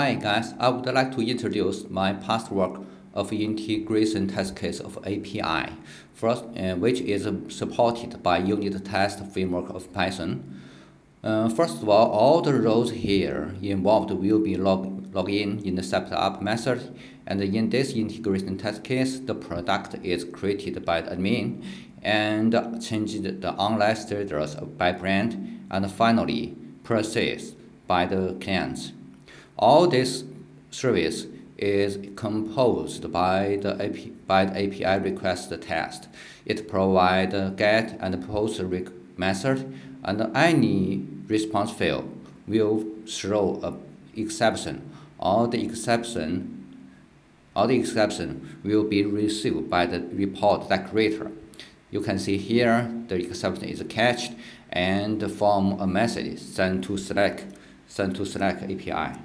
Hi guys, I would like to introduce my past work of integration test case of API, first, which is supported by unit test framework of Python. First of all the rows here involved will be login in the setup method, and in this integration test case, the product is created by the admin and changed the online status by brand, and finally processed by the clients. All this service is composed by the API request test. It provides get and post method, and any response field will throw an exception. All the exception will be received by the report decorator. You can see here the exception is catched and form a message sent to Slack API.